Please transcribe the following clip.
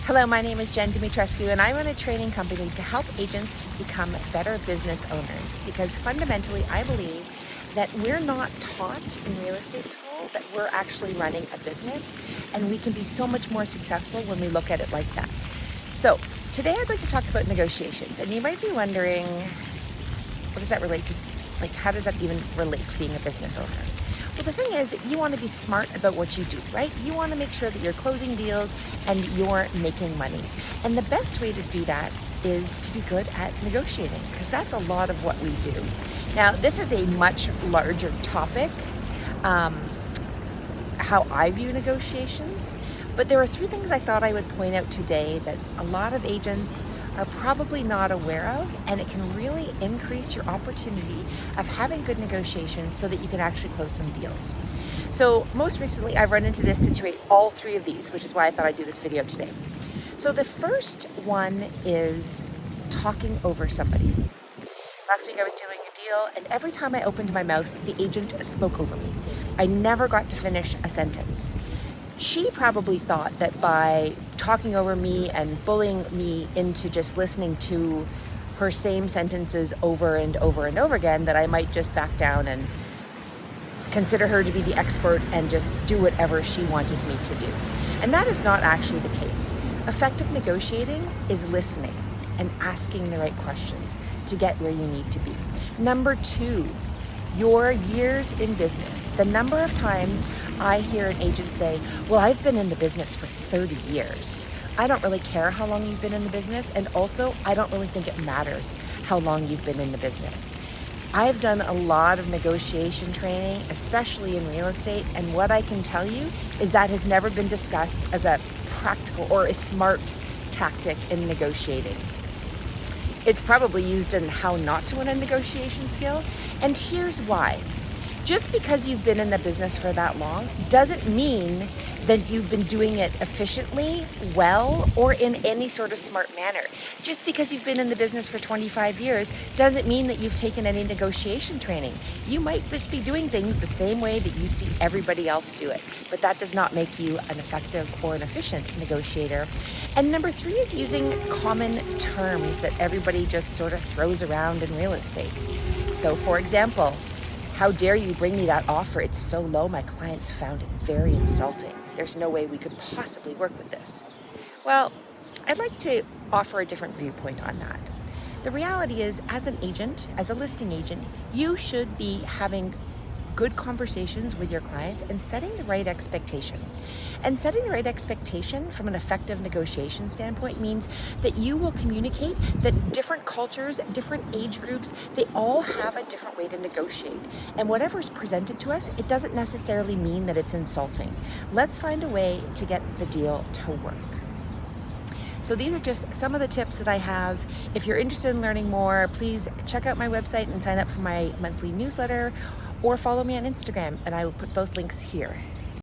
Hello, my name is Jen Dimitrescu, and I run a training company to help agents become better business owners, because fundamentally I believe that we're not taught in real estate school that we're actually running a business, and we can be so much more successful when we look at it like that. So today I'd like to talk about negotiations, and you might be wondering, what does that relate to? Like, how does that even relate to being a business owner? Well, the thing is, you want to be smart about what you do, right? You want to make sure that you're closing deals and you're making money. And the best way to do that is to be good at negotiating, because that's a lot of what we do. Now, this is a much larger topic, how I view negotiations, but there are three things I thought I would point out today that a lot of agents are probably not aware of, and it can really increase your opportunity of having good negotiations so that you can actually close some deals. So most recently I've run into this situation, all three of these, which is why I thought I'd do this video today. So the first one is talking over somebody. Last week I was doing a deal, and every time I opened my mouth, the agent spoke over me. I never got to finish a sentence. She probably thought that by talking over me and bullying me into just listening to her same sentences over and over and over again, that I might just back down and consider her to be the expert and just do whatever she wanted me to do. And that is not actually the case. Effective negotiating is listening and asking the right questions to get where you need to be. Number two, your years in business. The number of times I hear an agent say, well, I've been in the business for 30 years. I don't really care how long you've been in the business, and also I don't really think it matters how long you've been in the business. I've done a lot of negotiation training, especially in real estate, and what I can tell you is that has never been discussed as a practical or a smart tactic in negotiating. It's probably used in how not to win a negotiation skill, and here's why. Just because you've been in the business for that long doesn't mean that you've been doing it efficiently, well, or in any sort of smart manner. Just because you've been in the business for 25 years doesn't mean that you've taken any negotiation training. You might just be doing things the same way that you see everybody else do it, but that does not make you an effective or an efficient negotiator. And number three is using common terms that everybody just sort of throws around in real estate. So for example, how dare you bring me that offer? It's so low, my clients found it very insulting. There's no way we could possibly work with this. Well, I'd like to offer a different viewpoint on that. The reality is, as an agent, as a listing agent, you should be having good conversations with your clients and setting the right expectation. And setting the right expectation from an effective negotiation standpoint means that you will communicate that different cultures, different age groups, they all have a different way to negotiate. And whatever is presented to us, it doesn't necessarily mean that it's insulting. Let's find a way to get the deal to work. So these are just some of the tips that I have. If you're interested in learning more, please check out my website and sign up for my monthly newsletter, or follow me on Instagram, and I will put both links here.